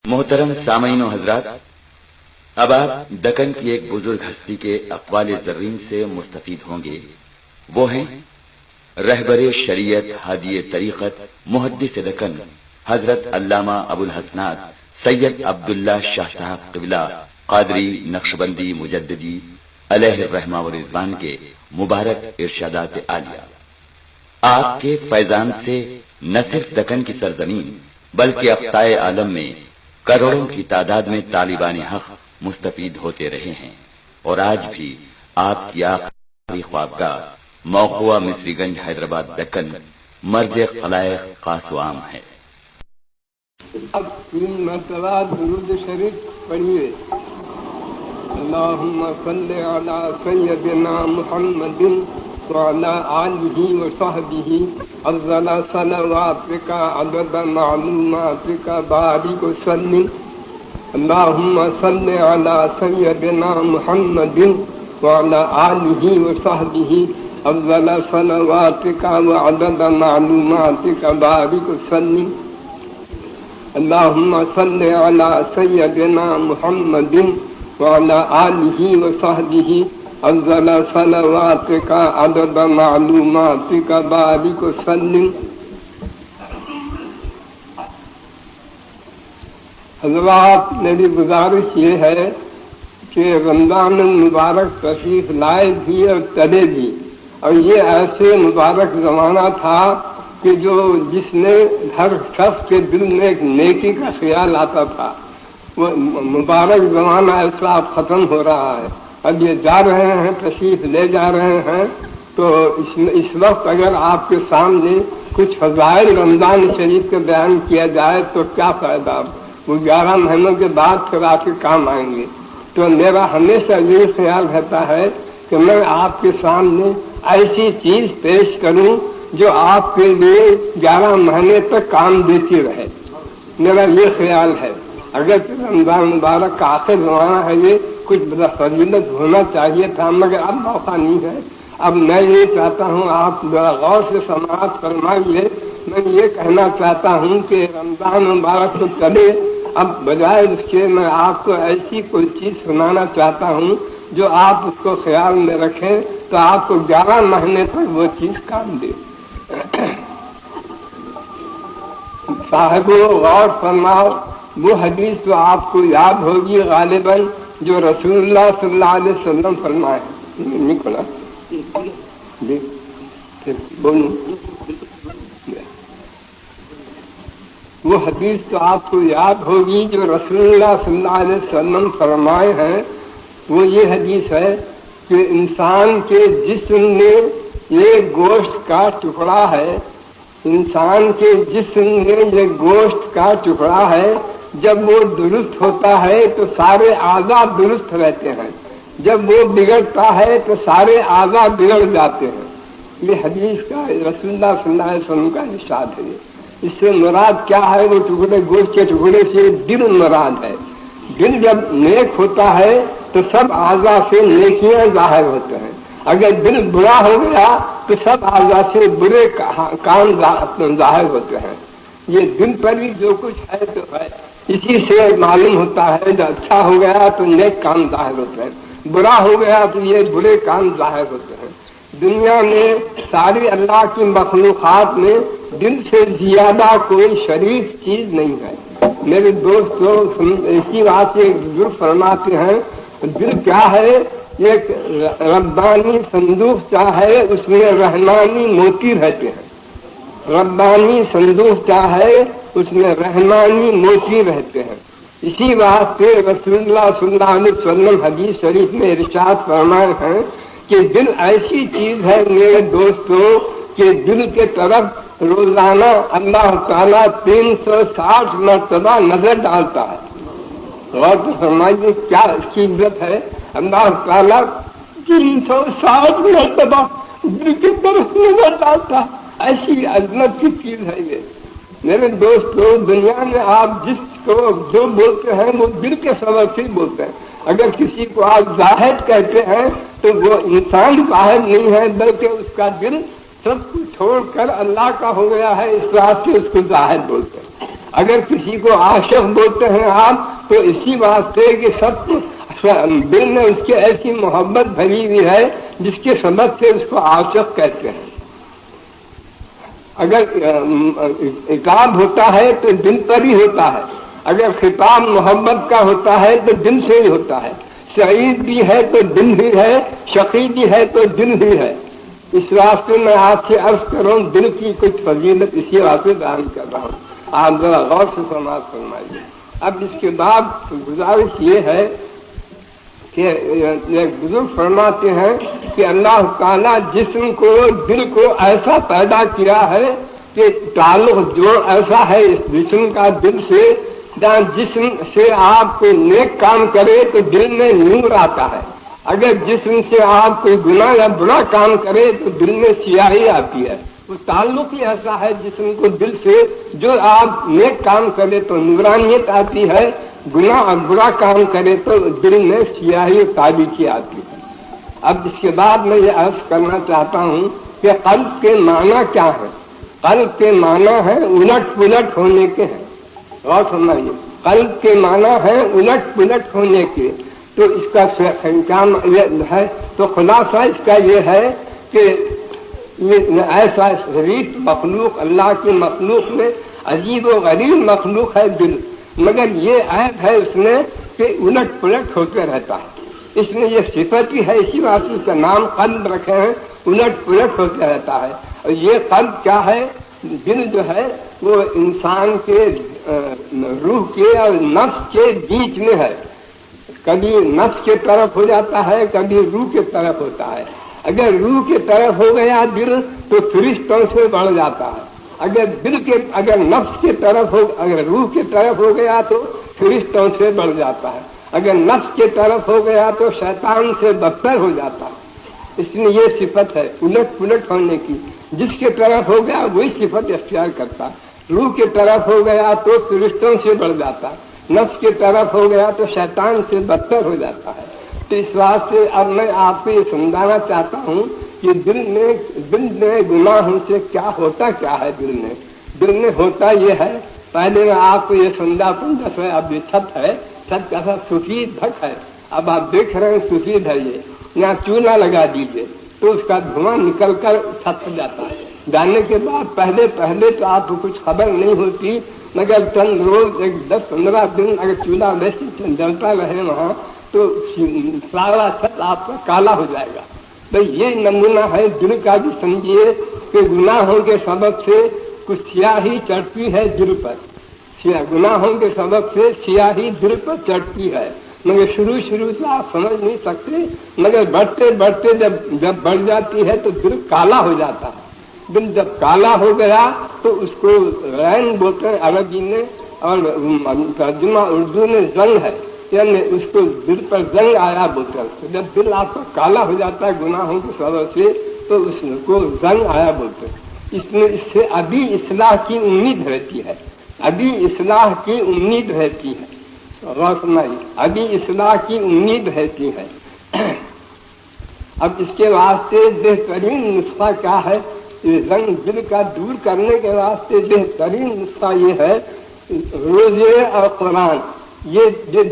محترم سامعین و حضرات، اب آپ دکن کی ایک بزرگ ہستی کے اقوال زرین سے مستفید ہوں گے۔ وہ ہیں رہبر شریعت، ہادی طریقت، محدث دکن حضرت علامہ ابو الحسنات سید عبداللہ شاہ صاحب قبلہ قادری نقشبندی مجددی علیہ الرحمہ و رضوان کے مبارک ارشادات عالیہ۔ آپ کے فیضان سے نہ صرف دکن کی سرزمین بلکہ اقصائے عالم میں کروڑوں کی تعداد میں طالبان حق مستفید ہوتے رہے ہیں، اور آج بھی آپ کی آخری خوابگاہ موقع مصری گنج حیدرآباد دکن مرج خلائق خاص و عام ہے۔ اب 3 مرتبہ درود شریف پڑھیے۔ اللہم صلی علی سیدنا محمد وعلی آلہ وصحبہ افضل صلواتک عدد معلوماتک بارک وسلم۔ اللہم صلی علی سیدنا محمد وعلی آلہ وصحبہ افضل صلواتک وعدد معلوماتک بارک وسلم۔ اللہم صلی علی سیدنا محمد وعلی آلہ وصحبہ افضل صلواتک عدد معلوماتک بارک وسلم۔ حضرات، میری گزارش یہ ہے کہ رمضان مبارک تشریف لائے بھی اور چلے بھی، اور یہ ایسے مبارک زمانہ تھا کہ جس نے ہر شخص کے دل میں ایک نیکی کا خیال آتا تھا۔ وہ مبارک زمانہ ایسا اب ختم ہو رہا ہے، اب یہ جا رہے ہیں، تشریف لے جا رہے ہیں، تو اس وقت اگر آپ کے سامنے کچھ فضائل رمضان شریف کے بیان کیا جائے تو کیا فائدہ؟ وہ 11 مہینوں کے بعد پھر آپ کے کام آئیں گے۔ تو میرا ہمیشہ یہ خیال رہتا ہے کہ میں آپ کے سامنے ایسی چیز پیش کروں جو آپ کے لیے 11 مہینے تک کام دیتی رہے، میرا یہ خیال ہے۔ اگر رمضان مبارک کا آخر زمانہ ہے، یہ کچھ بڑا فضیلت ہونا چاہیے تھا، مگر اب موقع نہیں ہے۔ اب میں یہ چاہتا ہوں آپ ذرا غور سے سماعت فرمائیے۔ میں یہ کہنا چاہتا ہوں کہ رمضان مبارک تو چلے، اب بجائے اس کے میں آپ کو ایسی کوئی چیز سنانا چاہتا ہوں جو آپ اس کو خیال میں رکھیں تو آپ کو 11 مہینے تک وہ چیز کام دے۔ صاحب غور فرماؤ، وہ حدیث تو آپ کو یاد ہوگی غالباً جو رسول اللہ صلی اللہ علیہ وسلم فرمائے۔ نہیں کھلا وہ حدیث تو آپ کو یاد ہوگی جو رسول اللہ صلی اللہ علیہ وسلم فرمائے ہیں۔ وہ یہ حدیث ہے کہ انسان کے جسم میں یہ گوشت کا ٹکڑا ہے، انسان کے جسم میں یہ گوشت کا ٹکڑا ہے، جب وہ درست ہوتا ہے تو سارے اعضاء درست رہتے ہیں، جب وہ بگڑتا ہے تو سارے اعضاء بگڑ جاتے ہیں۔ یہ حدیث کا رسول اللہ صلی اللہ علیہ وسلم کا ارشاد ہے۔ اس سے مراد کیا ہے؟ وہ ٹکڑے، گوشت کے ٹکڑے سے دل مراد ہے۔ دل جب نیک ہوتا ہے تو سب اعضاء سے نیکیاں ظاہر ہوتے ہیں، اگر دل برا ہو گیا تو سب اعضاء سے برے کام ظاہر ہوتے ہیں۔ یہ دل پر بھی جو کچھ ہے تو ہے، اسی سے معلوم ہوتا ہے۔ جو اچھا ہو گیا تو نیک کام ظاہر ہوتے ہیں، برا ہو گیا تو یہ برے کام ظاہر ہوتے ہیں۔ دنیا میں ساری اللہ کی مخلوقات میں دل سے زیادہ کوئی شریف چیز نہیں ہے۔ میرے دوستوں، اسی بات سے بزرگ فرماتے ہیں، دل کیا ہے؟ ایک ربانی صندوق کیا ہے؟ اس میں رحمانی موتی رہتے ہیں۔ ربانی صندوق کیا ہے؟ اس میں رحمانی موتی رہتے ہیں۔ اسی بات پہ رسول اللہ صلی اللہ علیہ وسلم حدیث شریف میں ارشاد فرمائے ہیں کہ دل ایسی چیز ہے میرے دوستوں کہ دل کے طرف روزانہ اللہ تعالیٰ 360 مرتبہ نظر ڈالتا ہے۔ غور تو فرمائیے کیا اس کی عزت ہے۔ اللہ تعالیٰ 360 مرتبہ دل کی طرف نظر ڈالتا ہے، ایسی عظمت کی چیز ہے یہ۔ میرے دوستو، دنیا میں آپ جس کو جو بولتے ہیں وہ دل کے سبب سے بولتے ہیں۔ اگر کسی کو آپ زاہد کہتے ہیں تو وہ انسان زاہد نہیں ہے، بلکہ اس کا دل سب کچھ چھوڑ کر اللہ کا ہو گیا ہے، اس بات سے اس کو زاہد بولتے ہیں۔ اگر کسی کو عاشق بولتے ہیں آپ تو اسی واسطے کہ سب دل میں اس کی ایسی محبت بھری ہوئی ہے جس کے سبب سے اس کو عاشق کہتے ہیں. اگر عقاب ہوتا ہے تو دل پر ہی ہوتا ہے، اگر خطاب محبت کا ہوتا ہے تو دل سے ہی ہوتا ہے. سعید بھی ہے تو دل بھی ہے، شقی بھی ہے تو دل بھی ہے. اس واسطے میں آپ سے عرض کروں دل کی کچھ فضیلت اسی واسطے بیان کر رہا ہوں، آپ ذرا غور سے سماعت فرمائیے. اب اس کے بعد گزارش یہ ہے کہ بزرگ فرماتے ہیں کہ اللہ تعالیٰ جسم کو دل کو ایسا پیدا کیا ہے کہ تعلق جو ایسا ہے اس جسم کا دل سے، جہاں جسم سے آپ کوئی نیک کام کرے تو دل میں نور آتا ہے، اگر جسم سے آپ کوئی گناہ یا برا کام کرے تو دل میں سیاہی آتی ہے. وہ تعلق ہی ایسا ہے جسم کو دل سے، جو آپ نیک کام کرے تو نورانیت آتی ہے، گناہ اور برا کام کرے تو دل میں سیاہی تاریکی آتی ہے. اب اس کے بعد میں یہ عرض کرنا چاہتا ہوں کہ قلب کے معنی کیا ہے. قلب کے معنی ہے الٹ پلٹ ہونے کے ہیں. غور فرمائیے، قلب کے معنی ہے الٹ پلٹ ہونے کے. تو اس کا کیا ہے؟ تو خلاصہ اس کا یہ ہے کہ یہ ایسا شریف مخلوق، اللہ کی مخلوق میں عجیب و غریب مخلوق ہے دل، مگر یہ عیب ہے اس میں کہ الٹ پلٹ ہوتے رہتا ہے. اس میں یہ صفت ہی ہے، اسی واسطے اس کا نام قلب رکھے ہیں، الٹ پلٹ ہوتا رہتا ہے. اور یہ قلب کیا ہے؟ دل جو ہے وہ انسان کے روح کے اور نفس کے بیچ میں ہے. کبھی نفس کے طرف ہو جاتا ہے، کبھی روح کے طرف ہوتا ہے. اگر روح کے طرف ہو گیا دل تو فرشتوں سے بڑھ جاتا ہے. اگر نفس کے طرف ہو، اگر روح کے طرف ہو گیا تو فرشتوں سے بڑھ جاتا ہے. اگر نفس کے طرف ہو گیا تو شیطان سے بدتر ہو جاتا ہے. اس میں یہ صفت ہے الٹ پلٹ ہونے کی. جس کے طرف ہو گیا وہی صفت اختیار کرتا ہے. روح کے طرف ہو گیا تو فرشتوں سے بڑھ جاتا ہے، نفس کے طرف ہو گیا تو شیطان سے بدتر ہو جاتا ہے. تو اس واسطے اب میں آپ کو یہ سمجھانا چاہتا ہوں کہ دل میں گناہوں سے کیا ہوتا ہے. دل میں ہوتا یہ ہے، پہلے میں آپ کو یہ سمجھاتا ہوں. جیسے اب یہ چھت ہے، چھت کیسا سفید دھک ہے. اب آپ دیکھ رہے ہیں سفید ہے، یہ یہاں چولہا لگا دیجیے تو اس کا دھواں نکل کر چھت پر جاتا ہے. جانے کے بعد پہلے تو آپ کو کچھ خبر نہیں ہوتی، مگر چند روز 10-15 دن اگر چولہا ویسے جلتا رہے وہاں تو سارا چھت آپ کا کالا ہو جائے گا. تو یہ نمونہ ہے دل کا. بھی سمجھیے کہ گناہوں کے سبب سے کچھ سیاہی چڑھتی ہے دل پر. گناہوں کے سبب سے سیاہی دل پر چڑھتی ہے، مگر شروع سے آپ سمجھ نہیں سکتے، مگر بڑھتے جب بڑھ جاتی ہے تو دل کالا ہو جاتا ہے. دل جب کالا ہو گیا تو اس کو رین بولتے ہیں عربی میں، اور ترجمہ اردو میں زنگ ہے، یعنی اس کو دل پر زنگ آیا بولتے ہیں. جب دل آپ کا کالا ہو جاتا ہے گناہوں کے سبب سے تو اس کو زنگ آیا بولتے ہیں. اس سے ابھی اصلاح کی امید رہتی ہے، ابھی اصلاح کی امید رہتی ہے. غور فرمائیے، ابھی اصلاح کی امید رہتی ہے. اب اس کے واسطے بہترین نسخہ کیا ہے؟ زنگ دل کا دور کرنے کے واسطے بہترین نسخہ یہ ہے روزے اور قرآن. یہ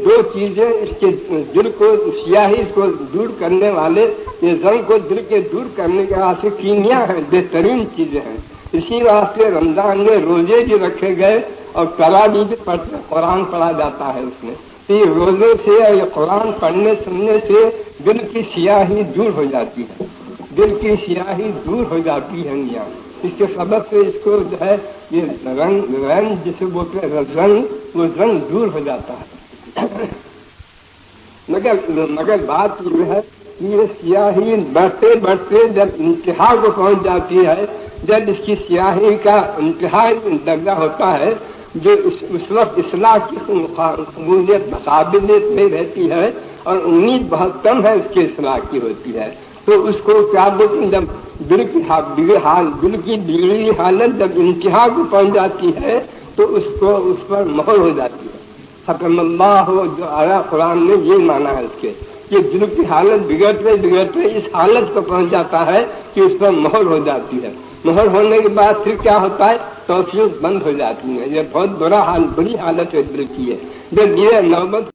دو چیزیں اس کے دل کو سیاہی کو دور کرنے والے، یہ زنگ کو دل کے دور کرنے کے واسطے کیمیا ہے، بہترین چیزیں ہیں. اسی واسطے رمضان میں روزے بھی رکھے گئے اور تراویح بھی پڑھتے، قرآن پڑھا جاتا ہے اس میں. یہ روزے سے اور یہ قرآن پڑھنے سننے سے دل کی سیاہی دور ہو جاتی ہے، دل کی سیاہی دور ہو جاتی ہے میاں. اس کے سبب سے اس کو جو ہے یہ رنگ جسے بولتے ہیں رنگ، وہ رنگ دور ہو جاتا ہے. مگر بات یہ ہے کہ یہ سیاہی بڑھتے جب انتہا کو پہنچ جاتی ہے، جب اس کی سیاہی کا انتہائی درجہ ہوتا ہے، جو اس وقت اصلاح کی قبولیت قابلیت نہیں رہتی ہے اور امید بہت کم ہے اس کی اصلاح کی ہوتی ہے. تو اس کو کیا بولتے ہیں؟ جب دل کی بگڑی حالت جب انتہا کو پہنچ جاتی ہے تو اس پر مہر ہو جاتی ہے. ختم اللہ ہو جو آیا قرآن میں یہ مانا ہے اس کے، کہ دل کی حالت بگڑتے اس حالت کو پہنچ جاتا ہے کہ اس پر مہر ہو جاتی ہے. مہر ہونے کے بعد پھر کیا ہوتا ہے؟ توفیق بند ہو جاتی ہے. یہ بہت بری حالت ہے دل کی ہے. جب یہ نوبت